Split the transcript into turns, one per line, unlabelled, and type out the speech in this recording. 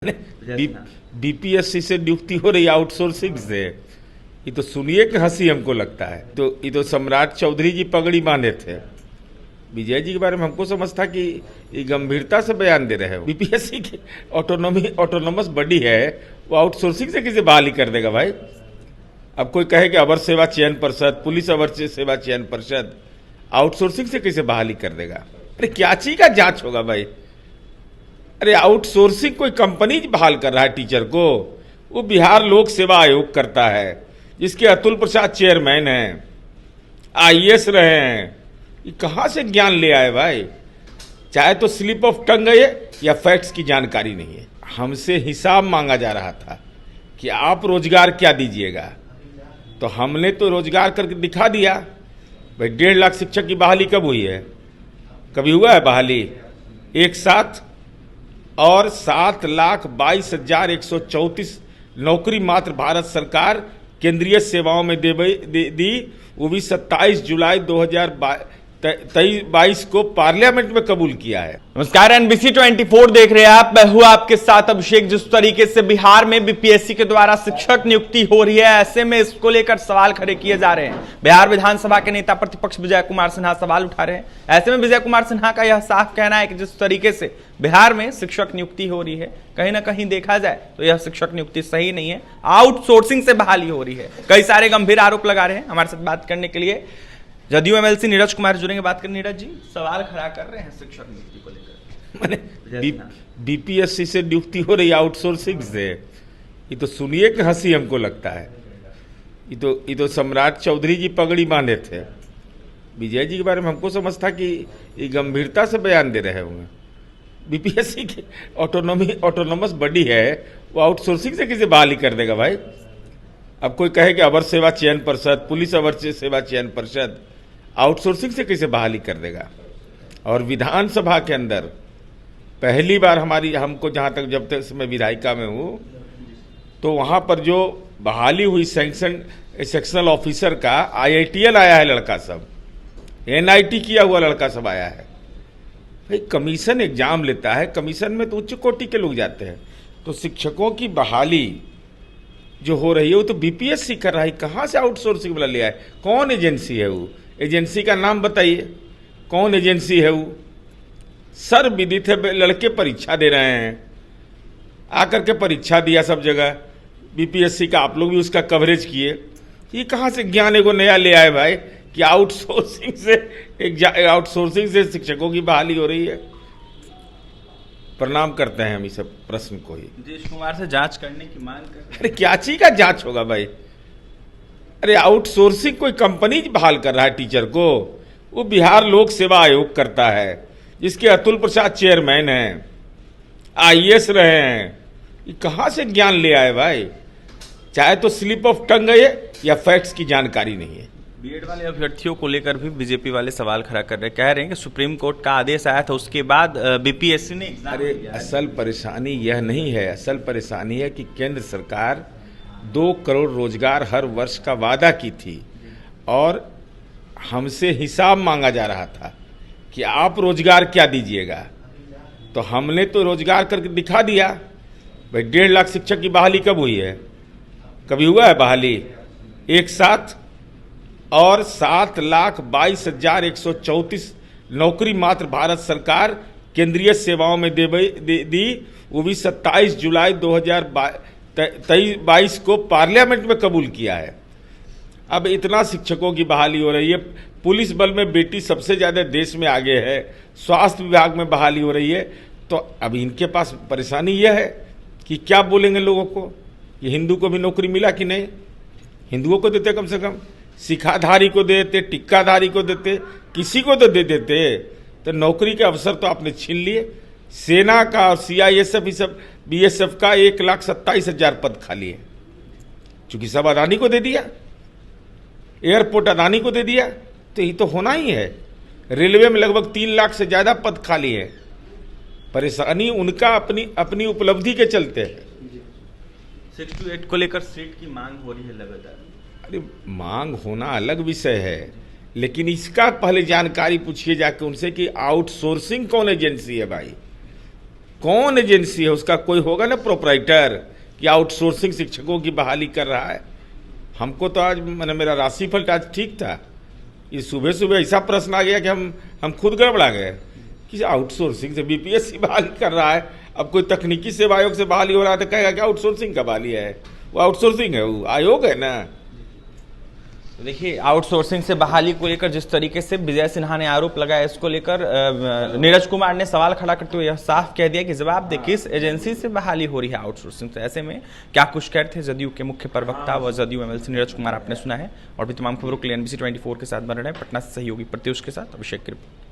BPSC से नियुक्ति हो रही आउटसोर्सिंग से। ये तो सुनिए कि हंसी हमको लगता है। तो ये तो सम्राट चौधरी जी पगड़ी बांधे थे। विजय जी के बारे में हमको समझता कि ये गंभीरता से बयान दे रहे हो। बीपीएससी की ऑटोनोमस बॉडी है, वो आउटसोर्सिंग से किसे बहाली कर देगा भाई। अब कोई कहे कि अवर सेवा चयन परिषद, पुलिस अवर सेवा चयन परिषद आउटसोर्सिंग से किसे बहाली कर देगा। अरे क्या चीज का जांच होगा भाई। अरे आउटसोर्सिंग कोई कंपनी बहाल कर रहा है टीचर को, वो बिहार लोक सेवा आयोग करता है, जिसके अतुल प्रसाद चेयरमैन हैं, आईएएस रहे हैं। ये कहाँ से ज्ञान ले आए भाई। चाहे तो स्लिप ऑफ टंग है या फैक्ट्स की जानकारी नहीं है। हमसे हिसाब मांगा जा रहा था कि आप रोजगार क्या दीजिएगा, तो हमने तो रोजगार करके दिखा दिया भाई। 1.5 लाख शिक्षक की बहाली कब हुई है? कभी हुआ है बहाली एक साथ? और 7,22,134 नौकरी मात्र भारत सरकार केंद्रीय सेवाओं में दी, वो भी 27 जुलाई 2022 को पार्लियामेंट में कबूल किया है।
नमस्कार, एनबीसी 24 देख रहे हैं आप। मैं हूं आपके साथ अभिषेक। जिस तरीके से बिहार में बीपीएससी के द्वारा शिक्षक नियुक्ति हो रही है, ऐसे में इसको लेकर सवाल खड़े किए जा रहे हैं। बिहार विधानसभा के नेता प्रतिपक्ष विजय कुमार सिन्हा सवाल उठा रहे हैं। ऐसे में विजय कुमार सिन्हा का यह साफ कहना है कि जिस तरीके से बिहार में शिक्षक नियुक्ति हो रही है, कहीं ना कहीं देखा जाए तो यह शिक्षक नियुक्ति सही नहीं है, आउटसोर्सिंग से बहाली हो रही है। कई सारे गंभीर आरोप लगा रहे हैं। हमारे साथ बात करने के लिए जदयू एमएलसी नीरज कुमार जुड़ेंगे। बात करें नीरज जी, सवाल खड़ा कर रहे हैं शिक्षक नियुक्ति को लेकर।
मैंने बीपीएससी से नियुक्ति हो रही आउटसोर्सिंग से। ये तो सुनिए कि हंसी हमको लगता है। ये तो सम्राट चौधरी जी पगड़ी बांधे थे। विजय जी के बारे में हमको समझता कि ये गंभीरता से बयान दे रहे होंगे। बीपीएससी की ऑटोनोमस बॉडी है, वो आउटसोर्सिंग से किसे बहाली कर देगा भाई। अब कोई कहे कि अवर सेवा चयन परिषद, पुलिस अवर सेवा चयन परिषद आउटसोर्सिंग से किसे बहाली कर देगा। और विधानसभा के अंदर पहली बार हमको जहाँ तक, जब तक मैं विधायिका में हूँ, तो वहाँ पर जो बहाली हुई सेक्शनल ऑफिसर का IITL आया है लड़का सब, NIT किया हुआ लड़का सब आया है भाई। कमीशन एग्जाम लेता है, कमीशन में तो उच्च कोटि के लोग जाते हैं। तो शिक्षकों की बहाली जो हो रही है वो तो बीपीएससी कर रहा है। कहाँ से आउटसोर्सिंग वाला लिया है? कौन एजेंसी है वो? एजेंसी का नाम बताइए, कौन एजेंसी है वो? सर विदित है, लड़के परीक्षा दे रहे हैं, आकर के परीक्षा दिया सब जगह बीपीएससी का। आप लोग भी उसका कवरेज किए। ये कहाँ से ज्ञान एगो नया ले आए भाई कि आउटसोर्सिंग से शिक्षकों की बहाली हो रही है। प्रणाम करते हैं हम इस प्रश्न को ही।
नीतीश कुमार से जांच करने की मांग कर रहे हैं।
अरे क्या चीज का जांच होगा भाई। अरे आउटसोर्सिंग कोई कंपनी बहाल कर रहा है टीचर को, वो बिहार लोक सेवा आयोग करता है, जिसके अतुल प्रसाद चेयरमैन हैं, आईएएस रहे हैं। ये कहाँ से ज्ञान ले आए भाई। चाहे तो स्लिप ऑफ टंग है या फैक्ट्स की जानकारी नहीं है।
बीएड वाले अभ्यर्थियों को लेकर भी बीजेपी वाले सवाल खड़ा कर रहे हैं। कह रहे हैं कि सुप्रीम कोर्ट का आदेश आया था, उसके बाद बीपीएससी ने।
अरे असल परेशानी यह नहीं है। असल परेशानी है कि केंद्र सरकार 2 करोड़ रोजगार हर वर्ष का वादा की थी, और हमसे हिसाब मांगा जा रहा था कि आप रोजगार क्या दीजिएगा। तो हमने तो रोजगार करके दिखा दिया भाई। 1.5 लाख शिक्षक की बहाली कब हुई है? कभी हुआ है बहाली एक साथ? और 7,22,134 नौकरी मात्र भारत सरकार केंद्रीय सेवाओं में दी, वो भी 27 जुलाई 2022 को पार्लियामेंट में कबूल किया है। अब इतना शिक्षकों की बहाली हो रही है। पुलिस बल में बेटी सबसे ज्यादा देश में आगे है। स्वास्थ्य विभाग में बहाली हो रही है। तो अब इनके पास परेशानी यह है कि क्या बोलेंगे लोगों को। ये हिंदू को भी नौकरी मिला कि नहीं? हिंदुओं को देते, कम से कम सिखाधारी को देते, टिक्काधारी को देते, किसी को तो दे देते। तो नौकरी के अवसर तो आपने छीन लिए। सेना का और CISF, ये सब BSF का 1,27,000 पद खाली है, चूंकि सब अदानी को दे दिया। एयरपोर्ट अदानी को दे दिया, तो ये तो होना ही है। रेलवे में लगभग 3 लाख से ज्यादा पद खाली है। परेशानी उनका अपनी उपलब्धि के चलते है।
6 to 8 को लेकर सीट की मांग हो रही है लगातार।
अरे मांग होना अलग विषय है, लेकिन इसका पहले जानकारी पूछिए जाके उनसे कि आउटसोर्सिंग कौन एजेंसी है भाई। कौन एजेंसी है उसका? कोई होगा ना प्रोपराइटर कि आउटसोर्सिंग शिक्षकों की बहाली कर रहा है। हमको तो आज मैंने मेरा राशिफल आज ठीक था, ये सुबह सुबह ऐसा प्रश्न आ गया कि हम खुद गड़बड़ा गए कि आउटसोर्सिंग से बीपीएससी बहाली कर रहा है। अब कोई तकनीकी सेवा आयोग से बहाली हो रहा है तो कहेगा कि आउटसोर्सिंग का बहाली है। वो आउटसोर्सिंग है, वो आयोग है ना।
तो देखिए, आउटसोर्सिंग से बहाली को लेकर जिस तरीके से विजय सिन्हा ने आरोप लगाया, इसको लेकर नीरज कुमार ने सवाल खड़ा करते हुए यह साफ कह दिया कि जवाब दे किस एजेंसी से बहाली हो रही है आउटसोर्सिंग से। ऐसे में क्या कुछ कह रहे थे जदयू के मुख्य प्रवक्ता व जदयू एमएलसी नीरज कुमार, आपने सुना है। और भी तमाम खबरों के लिए NBC 24 के साथ बन रहे हैं। पटना से सहयोगी प्रत्युष के साथ अभिषेक की रिपोर्ट।